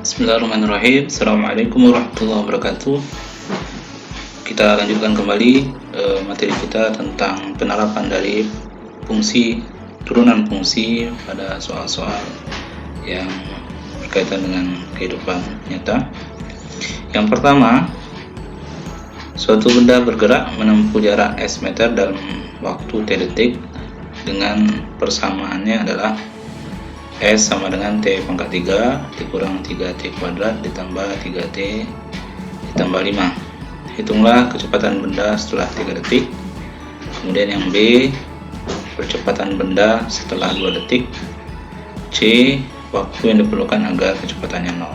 Bismillahirrahmanirrahim. Assalamualaikum warahmatullahi wabarakatuh. Kita lanjutkan kembali materi kita tentang penerapan dari turunan fungsi pada soal-soal yang berkaitan dengan kehidupan nyata. Yang pertama, suatu benda bergerak menempuh jarak S meter dalam waktu T detik dengan persamaannya adalah S sama dengan T pangkat 3 dikurang 3T kuadrat ditambah 3T ditambah 5. Hitunglah kecepatan benda setelah 3 detik. Kemudian yang B, percepatan benda setelah 2 detik. C, waktu yang diperlukan agar kecepatannya 0.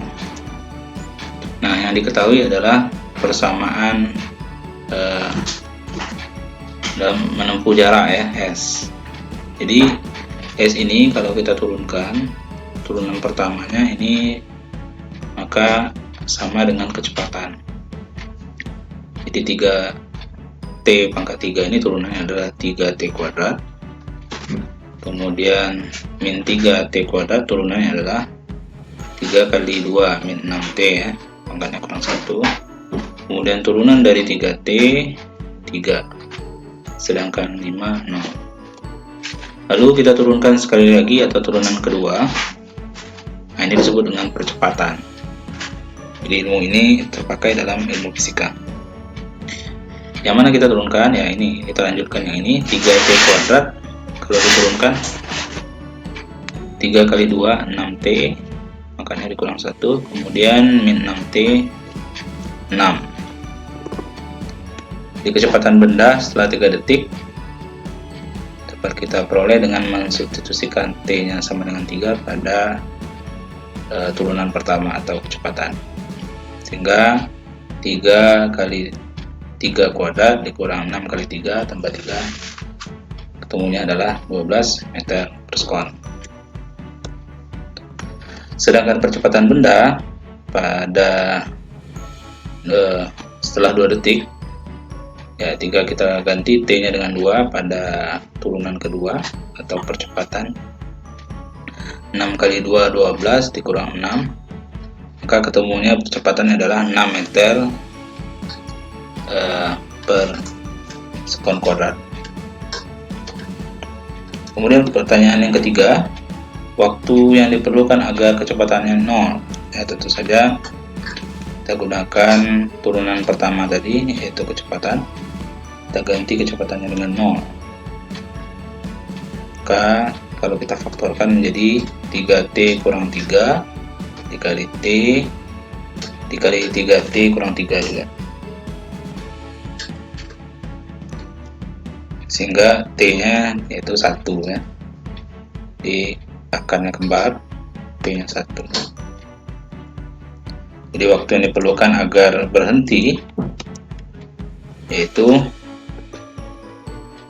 Nah, yang diketahui adalah persamaan dalam menempuh jarak ya, S. Jadi S ini kalau kita turunkan, turunan pertamanya ini maka sama dengan kecepatan. Jadi 3T pangkat 3 ini turunannya adalah 3T kuadrat. Kemudian min 3T kuadrat turunannya adalah 3 kali 2 min 6T ya, pangkatnya kurang 1. Kemudian turunan dari 3T 3, sedangkan 5 0. Lalu kita turunkan sekali lagi atau turunan kedua. Nah, ini disebut dengan percepatan. Jadi ilmu ini terpakai dalam ilmu fisika. Yang mana kita turunkan? Ya ini, kita lanjutkan yang ini 3T kuadrat. Kalau diturunkan 3 kali 2 6T, makanya dikurang 1. Kemudian min 6T 6. Di kecepatan benda setelah 3 detik dapat kita peroleh dengan mensubstitusikan T nya sama dengan 3 pada turunan pertama atau kecepatan, sehingga 3 kali 3 kuadrat dikurang 6 kali 3 tambah 3, ketemunya adalah 12 meter per sekon. Sedangkan percepatan benda pada setelah 2 detik ya, 3 kita ganti T nya dengan 2 pada turunan kedua atau percepatan. 6 kali 2 12 dikurang 6, maka ketemunya percepatannya adalah 6 meter per sekon kuadrat. Kemudian pertanyaan yang ketiga, waktu yang diperlukan agar kecepatannya 0. Ya, tentu saja kita gunakan turunan pertama tadi, yaitu kecepatan. Kita ganti kecepatannya dengan 0. Maka kalau kita faktorkan menjadi 3T kurang 3 dikali T dikali 3T kurang 3 juga, sehingga T nya yaitu 1 ya. Di akarnya kembar, T nya 1. Jadi waktu yang diperlukan agar berhenti yaitu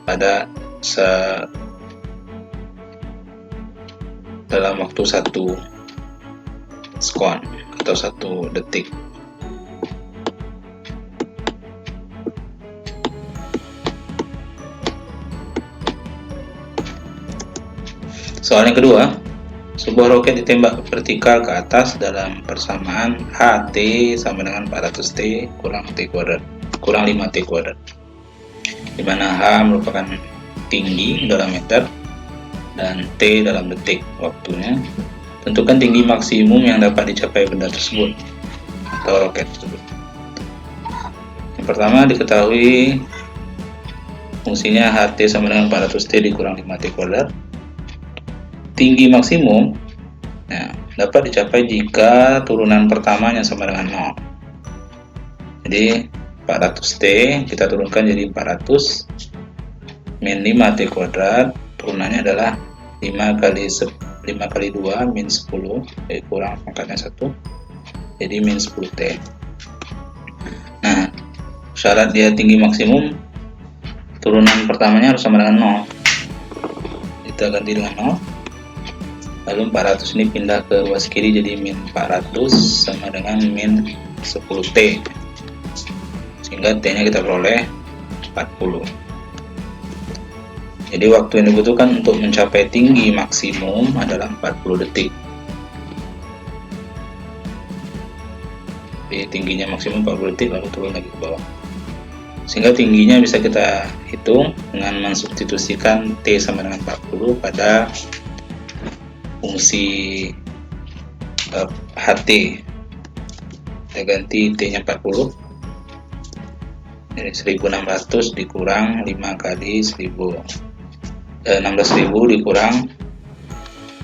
pada dalam waktu 1 sekon atau 1 detik. Soal yang kedua, sebuah roket ditembak vertikal ke atas dalam persamaan HT sama dengan 400T kurang T kuadrat kurang 5T kuadrat, di mana H merupakan tinggi dalam meter dan T dalam detik waktunya. Tentukan tinggi maksimum yang dapat dicapai benda tersebut atau roket tersebut. Yang pertama diketahui fungsinya HT sama dengan 400T dikurang 5T kuadrat. Tinggi maksimum ya, dapat dicapai jika turunan pertamanya sama dengan 0. Jadi 400T kita turunkan jadi 400 min 5T kuadrat, turunannya adalah 5 kali 2 min 10 kurang pangkatnya 1, jadi min 10T. Nah, syarat dia tinggi maksimum turunan pertamanya harus sama dengan 0. Kita ganti dengan 0. Lalu 400 ini pindah ke ruas kiri jadi min 400 sama dengan min 10T, sehingga T nya kita peroleh 40. Jadi waktu yang dibutuhkan untuk mencapai tinggi maksimum adalah 40 detik. jadi tingginya maksimum 40 detik lalu turun lagi ke bawah, sehingga tingginya bisa kita hitung dengan mensubstitusikan T sama dengan 40 pada fungsi HT. Kita ganti T nya 40, jadi 1600 dikurang 5 kali 16.000 dikurang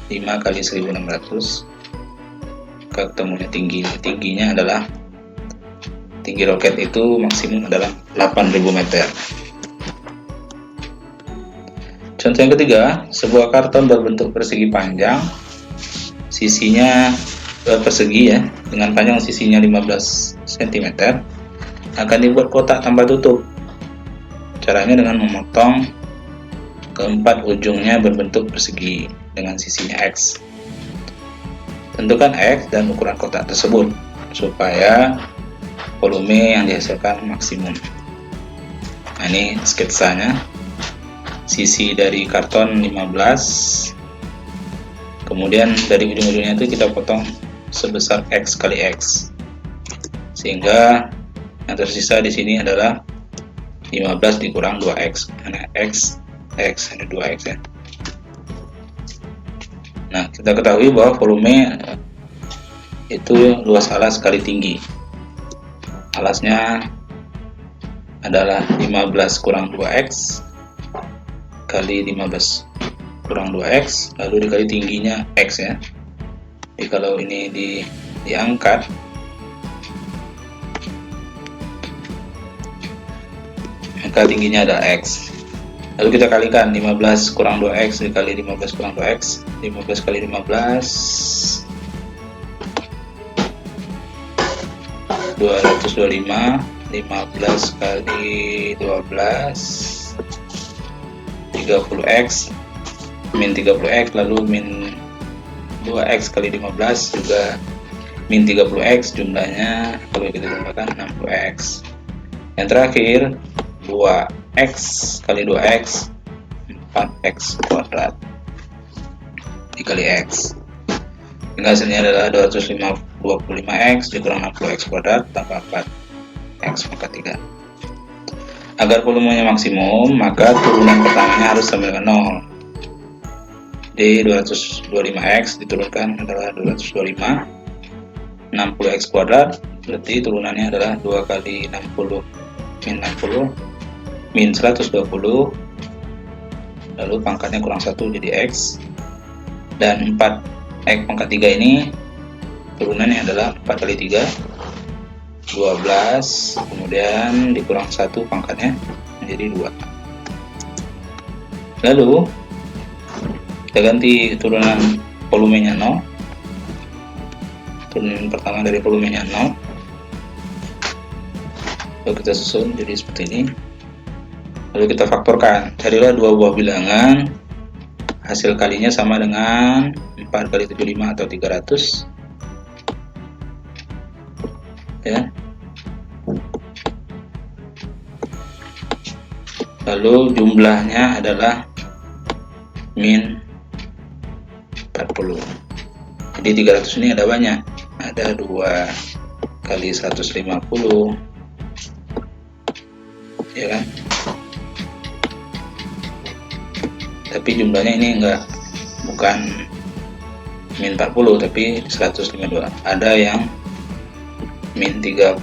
5 kali 1600, ketemunya tingginya adalah, tinggi roket itu maksimum adalah 8.000 meter. Contoh yang ketiga, sebuah karton berbentuk persegi panjang, sisinya persegi ya, dengan panjang sisinya 15 cm, akan dibuat kotak tanpa tutup. Caranya dengan memotong keempat ujungnya berbentuk persegi dengan sisinya X. Tentukan X dan ukuran kotak tersebut supaya volume yang dihasilkan maksimum. Nah, ini sketsanya. Sisi dari karton 15, kemudian dari ujung-ujungnya itu kita potong sebesar X kali X, sehingga yang tersisa di sini adalah 15 dikurang 2X, karena X ini 2X ya. Nah, kita ketahui bahwa volume itu luas alas kali tinggi. Alasnya adalah 15 kurang 2X kali 15 kurang 2X, lalu dikali tingginya X ya. Jadi kalau ini diangkat, maka tingginya ada X. Lalu kita kalikan 15 kurang 2X dikali 15 kurang 2X, 15 kali 15 225, 15 kali 12 30X, min 30X, lalu min 2X kali 15 juga min 30X, jumlahnya kalau kita tambahkan 60X. Yang terakhir 2X kali 2X 4X kuadrat dikali X, hingga hasilnya adalah 225X dikurang 60X kuadrat tambah 4X pangkat 3. Agar volumenya maksimum, maka turunan pertamanya harus sama dengan 0. Di 225X diturunkan adalah 225, 60X kuadrat, berarti turunannya adalah 2 kali 60 min 60 min 120, lalu pangkatnya kurang 1 jadi X, dan 4X pangkat 3 ini turunannya adalah 4 kali 3 12, kemudian dikurang 1 pangkatnya menjadi 2. Lalu kita ganti turunan volumenya 0, turunan pertama dari volumenya 0, lalu kita susun jadi seperti ini. Lalu kita faktorkan, carilah dua buah bilangan, hasil kalinya sama dengan 4 kali 75 atau 300 ya. Lalu jumlahnya adalah min 40. Jadi 300 ini ada banyak, ada 2 kali 150 ya kan, tapi jumlahnya ini bukan min 40 tapi 152. Ada yang min 30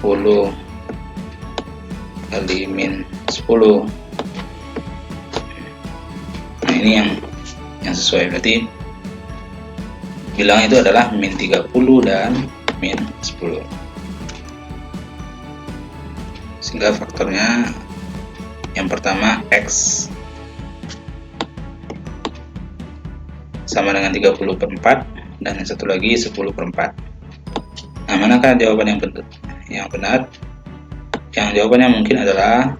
kali min 10. Nah, ini yang sesuai, berarti bilang itu adalah min 30 dan min 10, sehingga faktornya yang pertama X sama dengan 30/4 dan yang satu lagi 10/4. Nah, manakah jawaban yang benar? Yang jawabannya mungkin adalah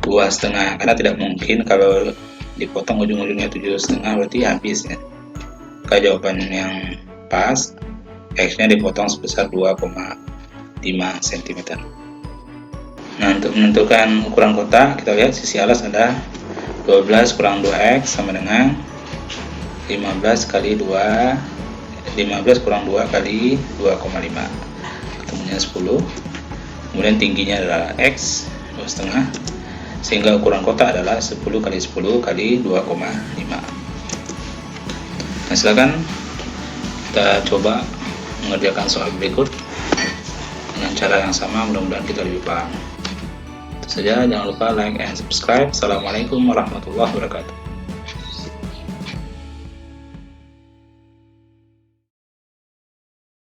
2,5, karena tidak mungkin kalau dipotong ujung-ujungnya 7,5 berarti habis ya. Maka jawaban yang pas, X-nya dipotong sebesar 2,5 cm. Nah, untuk menentukan ukuran kotak, kita lihat sisi alas ada 12 kurang 2X sama dengan 15 kali 2, 15 kurang 2 kali 2,5. kemudian 10, kemudian tingginya adalah X 2,5, sehingga ukuran kotak adalah 10 kali 10 kali 2,5. Nah, silakan kita coba mengerjakan soal berikut dengan cara yang sama, mudah-mudahan kita lebih paham. Itu saja, jangan lupa like and subscribe. Assalamualaikum warahmatullahi wabarakatuh.